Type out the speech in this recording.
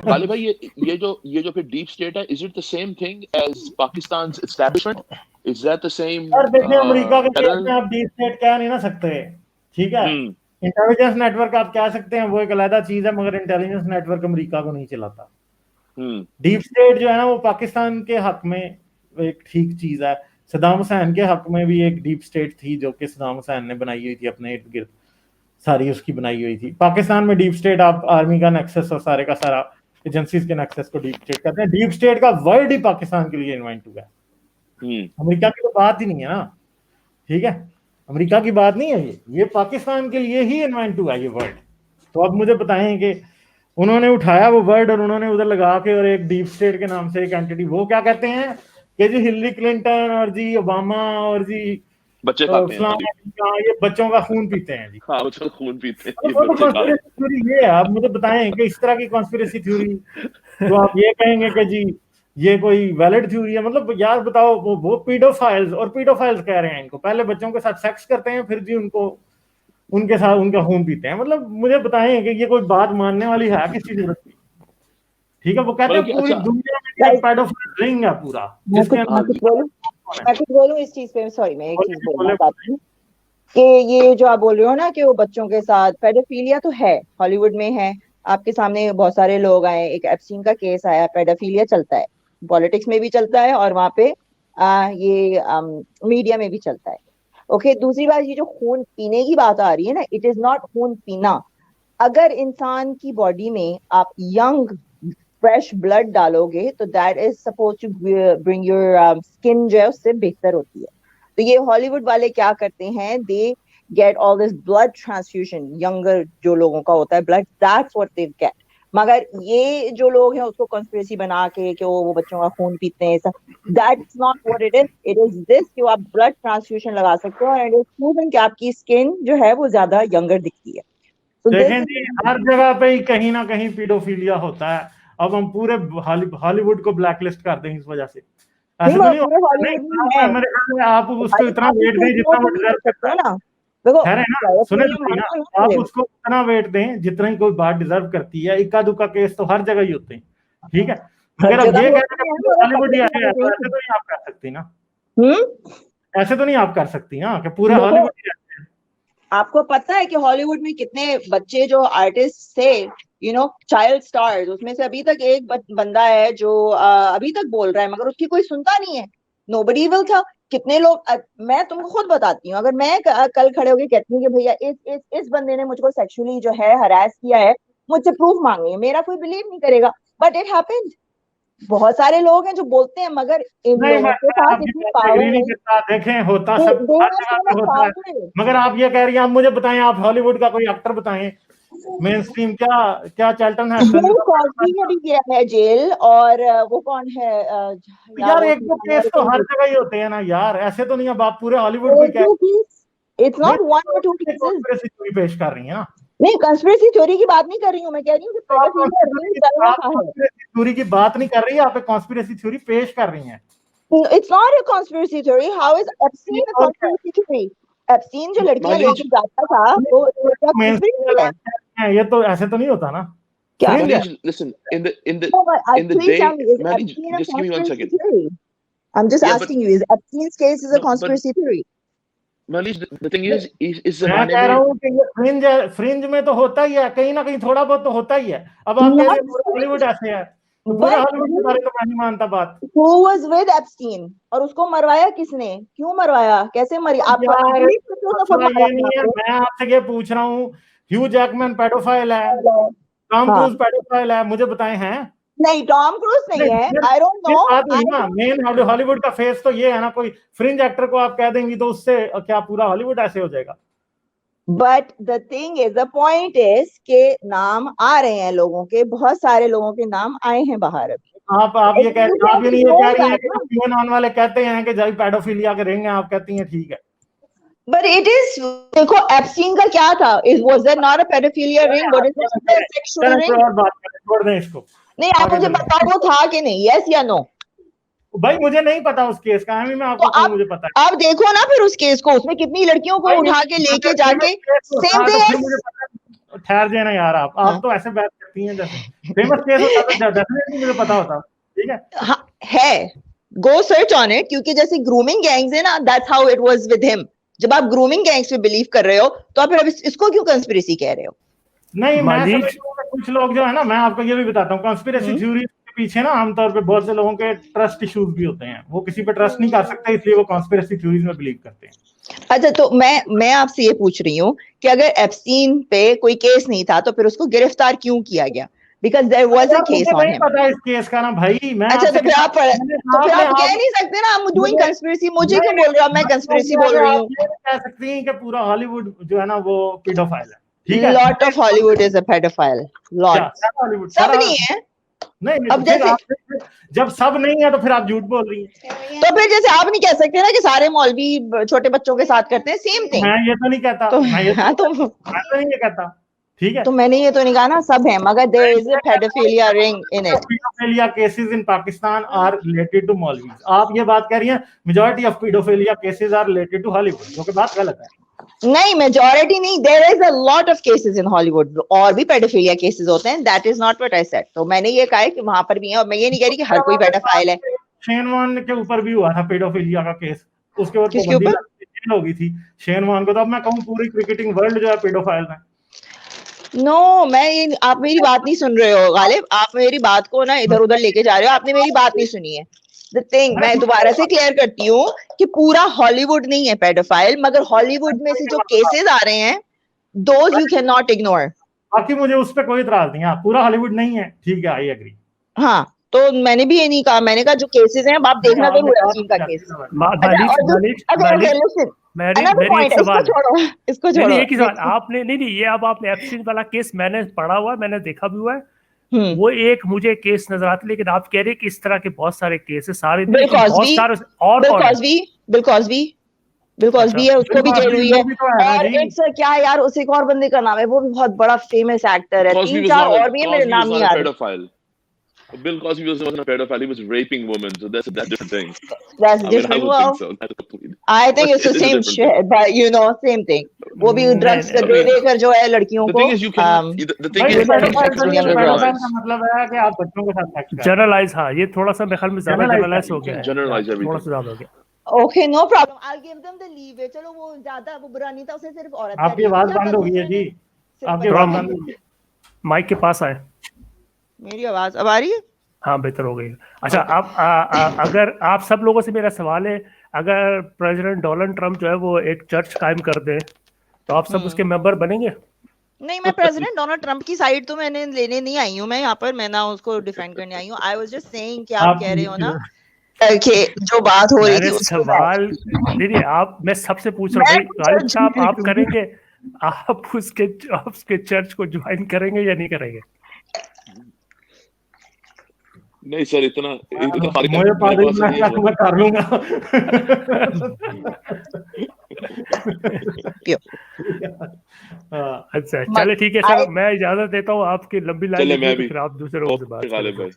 गालिब भाई, ये जो फिर डीप स्टेट है, is it the same thing as पाकिस्तान's establishment? Is that the same यार देखिए, अमेरिका के केस pattern? में आप डीप स्टेट कह नहीं ना सकते, ठीक है। इंटेलिजेंस नेटवर्क आप कह सकते हैं, वो एक अलग चीज है, मगर इंटेलिजेंस नेटवर्क अमेरिका को नहीं चलाता। डीप स्टेट जो है ना, वो पाकिस्तान के हक में एक ठीक चीज है। सद्दाम हुसैन के हक में भी एक डीप स्टेट थी, जो कि सद्दाम हुसैन ने बनाई हुई थी अपने इर्द गिर्द, सारी उसकी बनाई हुई थी। पाकिस्तान में डीप स्टेट आप आर्मी का नेक्सस और सारे का सारा एजेंसीज के नेक्सस को डीप स्टेट कहते हैं। डीप स्टेट का वर्ड ही पाकिस्तान के लिए इन्वेंट हुआ है, अमेरिका की तो बात ही नहीं है ना, ठीक है। अमेरिका की बात नहीं है, ये पाकिस्तान के लिए ही इन्वेंट हुआ है ये वर्ड। तो अब मुझे बताएं कि उन्होंने उठाया वो वर्ड और उन्होंने उधर लगा के, और एक डीप स्टेट के नाम से एक एंटिटी, वो क्या कहते हैं कि जी हिलरी क्लिंटन और जी ओबामा और जी बच्चे खाते हैं, ये बच्चों का खून पीते हैं जी। हाँ, बच्चों का खून पीते हैं, ये कॉन्स्पिरेसी थ्योरी ये है। आप मुझे बताएं कि इस तरह की कॉन्स्पिरेसी थ्योरी तो आप ये कहेंगे कि जी ये कोई वैलिड थ्योरी है? मतलब यार बताओ, वो पीडोफाइल्स, और पीडोफाइल्स कह रहे हैं इनको, पहले बच्चों के साथ सेक्स करते हैं, फिर जी उनको उनके साथ उनका खून पीते हैं। मतलब मुझे बताएं कि ये कोई बात मानने वाली है किसी जरूरत की? ठीक है, वो कहते हैं पूरी दुनिया में पेडोफाइल रिंग है पूरा, जिसके मैं कुछ बोलूं इस चीज पे। सॉरी, मैं एक चीज बोलना चाहती हूँ कि ये जो आप बोल रहे हो ना कि वो बच्चों के साथ पेडोफिलिया तो है, हॉलीवुड में है, आपके सामने बहुत सारे लोग आए, एक एप्स्टीन का केस आया, पेडोफिलिया चलता है, पॉलिटिक्स में भी चलता है और वहाँ पे ये मीडिया में भी चलता है। ओके, दूसरी बात, ये जो खून पीने की बात आ रही है ना, इट इज नॉट खून पीना। अगर इंसान की बॉडी में आप यंग फ्रेश ब्लड डालोगे तो that is suppose to bring your skin जो है उससे बेहतर होती है। तो ये हॉलीवुड वाले क्या करते हैं, they get all this blood transfusion, younger जो लोगों का होता है blood, that's what they get. मगर ये जो लोग हैं उसको कॉन्स्पिरेसी बना के कि वो बच्चों का खून पीते हैं, ऐसा, that's not what it is. It is this कि आप ब्लड ट्रांसफ्यूजन लगा सकते हो और इट इज प्रूवन कि आपकी स्किन जो है वो ज्यादा यंगर दिखती है। तो देखें जी, हर जगह पे ही कहीं ना कहीं पीडोफिलिया होता है। अब हम पूरे हॉलीवुड को ब्लैकलिस्ट कर दें इस वजह से? ऐसे तो नहीं होता। आप उसको इतना वेट दें जितना वो डिजर्व करता है ना, सुने ना, आप उसको इतना वेट दें जितना ही कोई बात डिजर्व करती है। इक्का दुक्का केस तो हर जगह ही होते हैं, ठीक है। अगर अब ये हॉलीवुड ही ऐसे तो ऐसे तो नहीं आप कर सकती ना, ऐसे तो नहीं आप कर सकती ना कि पूरा हॉलीवुड ही। आपको पता है कि हॉलीवुड में कितने बच्चे जो आर्टिस्ट थे, यू नो, चाइल्ड स्टार्स, उसमें से अभी तक एक बंदा है जो अभी तक बोल रहा है, मगर उसकी कोई सुनता नहीं है, नोबडी विल था। कितने लोग, मैं तुमको खुद बताती हूँ, अगर मैं कल खड़े होकर कहती हूँ कि भैया इस बंदे ने मुझको सेक्सुअली जो है हरास किया है, मुझसे प्रूफ मांगे, मेरा कोई बिलीव नहीं करेगा, बट इट हैपेंड। बहुत सारे लोग हैं जो बोलते हैं, मगर इन लोगों के साथ इतनी पावर नहीं। देखें, होता सब होता है, मगर आप ये कह रही हैं, आप मुझे बताएं, आप हॉलीवुड का कोई एक्टर बताएं मेन स्ट्रीम, क्या चार्ल्टन हेस्टन है जेल, और वो कौन है यार? एक दो केस तो हर जगह ही होते हैं ना यार, ऐसे तो नहीं अब आप पूरे हॉलीवुड को इट्स नॉट वन और टू केसेस पेश कर रही हैं ना। नहीं, कंस्पिरेसी थ्योरी की बात नहीं कर रही हूँ, मैं कह रही हूँ कि थ्योरी की बात नहीं कर रही, आप एक कॉन्स्पिरेसी थ्योरी पेश कर रही हैं। It's not a conspiracy theory. How is Epstein a conspiracy theory? Epstein जो लड़कियां लेके जाता था वो ये तो ऐसे तो नहीं होता ना। क्या? Listen, in the day, Manny, just give me 1 second. I'm just asking you, is Epstein's case is a conspiracy theory? Manish, the thing is मैं कह रहा हूँ कि ये फ्रिंज में तो होता ही है, कहीं ना कहीं थोड़ा बहुत तो होता ही है। अब आप कह रहे हैं हॉलीवुड ऐसे है, तो पूरे हॉलीवुड के बारे में मैं नहीं मानता बात। Who was with Epstein? और उसको मरवाया किसने? क्यों मरवाया? कैसे मरी? आपको ये नहीं है, मैं आपसे ये पूछ रहा हूँ, ह्यू जैकमैन पेडोफाइल है, टॉम क्रूज पेडोफाइल है, मुझे बताएं हैं? नहीं, टॉम क्रूज नहीं है। I don't know. Main Hollywood का फेस तो ये है ना, कोई फ्रिंज एक्टर को आप कह देंगी तो उससे क्या पूरा हॉलीवुड ऐसे हो जाएगा? But the thing is, the point is के नाम आ रहे हैं लोगों के, बहुत सारे लोगों के नाम आए हैं बाहर। आप ये कह रही हैं, आप ये नहीं कह रही हैं कि क्यूएनऑन वाले कहते हैं कि जब पेडोफिलिया के रिंग हैं, आप कहती हैं ठीक है। But it is, देखो एप्स्टीन का क्या था? Was there not a pedophilia ring? What is it? A sexual ring? छोड़ दें इसको। नहीं, आप मुझे बताओ वो था कि नहीं, yes या no? भाई मुझे नहीं पता उस केस का, मैं आपको कहूं मुझे पता है। आप देखो ना फिर उस केस को, उसमें कितनी लड़कियों को उठा के लेके जाके, सेम थिंग। ठहर जाए ना यार, आप तो ऐसे बात सकती हैं, जैसे फेमस केस होता तो डेफिनेटली मुझे पता होता, ठीक है। हाँ, है, गो सर्च ऑन इट, क्योंकि जैसे ग्रूमिंग गैंग्स है ना, that's how it was with him. जब आप ग्रूमिंग गैंग्स पे बिलीव कर रहे हो तो आप फिर इसको क्यों कंस्पिरेसी कह रहे हो? नहीं, मैं समझता हूं कि कुछ लोग जो है ना, मैं आपको ये भी बताता हूँ, कंस्पिरेसी थ्योरी के पीछे ना आमतौर पे बहुत से लोगों के ट्रस्ट इश्यूज भी होते हैं, वो किसी पे ट्रस्ट नहीं कर सकते, इसलिए वो कंस्पिरेसी थ्योरीज में बिलीव करते हैं। अच्छा, तो मैं आपसे ये पूछ रही हूँ कि अगर एप्स्टीन पे कोई केस नहीं था तो फिर उसको गिरफ्तार क्यों किया गया? Because there was a case on him. पता है इस केस का ना भाई, मैं अच्छा, तो फिर आप कह नहीं सकते ना, I'm doing conspiracy, मुझे क्यों बोल रहे हो? मैं कंस्पिरेसी बोल रही हूँ। कह सकती हैं कि पूरा हॉलीवुड जो है ना वो पेडोफाइल है, ठीक है? Lot of Hollywood is a pedophile. Lot. सब नहीं है। नहीं, अब जैसे जब सब नहीं है तो फिर आप झूठ बोल रही हैं। तो फिर जैसे आप नहीं कह सकते ना कि सारे मौलवी छोटे बच्चों के साथ करते हैं, सेम थिंग। मैं ये तो नहीं कहता, मैं ये नहीं कहता, ठीक है। तो मैंने ये तो नहीं कहा ना सब है, मगर there is a pedophilia ring in it. Pedophilia cases in Pakistan are related to मौलवी। आप ये बात कह रही हैं majority of pedophilia cases are related to Hollywood, जो कि बात गलत है। नहीं, मेजॉरिटी नहीं, there is a lot of cases in Hollywood, और भी पेडोफिलिया केसेस होते हैं, that is not what I said. तो मैंने ये कहा है कि वहां पर भी है, और मैं ये नहीं कह रही कि हर कोई पेडोफाइल है। शेन वॉर्न के ऊपर भी हुआ था पेडोफिलिया का केस, उसके ऊपर जेल हो गई थी शेन वॉर्न को। तो अब मैं कहूँ पूरी क्रिकेटिंग वर्ल्ड जो है पेडोफाइल है। नो, आप मेरी बात नहीं सुन रहे हो गालिब, आप मेरी बात को ना इधर उधर लेके जा रहे हो, आपने मेरी बात नहीं सुनी है। The thing, मैं दोबारा से क्लियर करती हूँ कि पूरा हॉलीवुड नहीं है पेडोफाइल, मगर हॉलीवुड में से जो केसेस आ रहे हैं, those you cannot ignore। बाकी मुझे उस पर कोई इतराज नहीं है, पूरा हॉलीवुड नहीं है, ठीक है, आई एग्री। हाँ, तो मैंने भी ये नहीं कहा, मैंने कहा जो केसेस हैं आप देखना जरूर है उनका केस। इसको छोड़ो, एक ही सवाल आपने नहीं ये अब आपने एप्स्टीन वाला केस मैंने पढ़ा हुआ है, मैंने देखा भी हुआ है, वो एक मुझे केस नजर आता है, लेकिन आप कह रहे हैं कि इस तरह के बहुत सारे केस है, सारे बहुत सारे, और बिल कॉस्बी है, उसको भी जेल हुई है, और इट्स क्या यार, उस एक और बंदे का नाम है, वो भी बहुत बड़ा फेमस एक्टर है, 3-4 और भी है, मेरे नाम नहीं आ रहा। Bill Cosby wasn't a pedophile; he was raping women, so that's a different thing. That's different. Well, I think it's the same shit, but you know, same thing. वो भी ड्रग्स देकर जो है लड़कियों को। The thing is, you can. The thing is, मतलब है कि आप बच्चों के साथ सेक्स करें। जनरलाइज, हाँ, ये थोड़ा सा मेरे ख्याल में ज्यादा जनरलाइज हो गया है, generalize everything. थोड़ा सा ज्यादा हो गया। Okay, no problem. I'll give them the leeway. चलो वो ज्यादा वो बुरा नहीं था, उसे सिर्फ औरत। आपकी आवाज बंद हो गई है जी, आपकी आवाज बंद हो गई है। माइक के पास आए। मेरी आवाज अब आ रही है? हाँ, बेहतर हो गई। अच्छा, आप अगर आप सब लोगों से मेरा सवाल है, अगर प्रेसिडेंट डोनाल्ड ट्रंप जो है वो एक चर्च कायम कर दे तो आप सब उसके मेंबर बनेंगे? नहीं, मैं प्रेसिडेंट डोनाल्ड ट्रंप की साइड तो मैंने लेने नहीं आई हूँ, मैं यहाँ पर, मैं ना उसको डिफेंड करने आई हूँ। आई वाज जस्ट सेइंग कि आप कह रहे हो ना कि जो बात हो रही थी सवाल नहीं, आप, मैं सबसे पूछ रहा हूँ भाई, गालिब साहब आप करेंगे, आप उसके चर्च को ज्वाइन करेंगे या नहीं करेंगे? नहीं सर, इतना मुझे मैं कर लूंगा। अच्छा, चले ठीक है सर, मैं इजाजत देता हूँ, आपकी लंबी लाइन, मैं भी, फिर आप दूसरे लोगों से बात करें।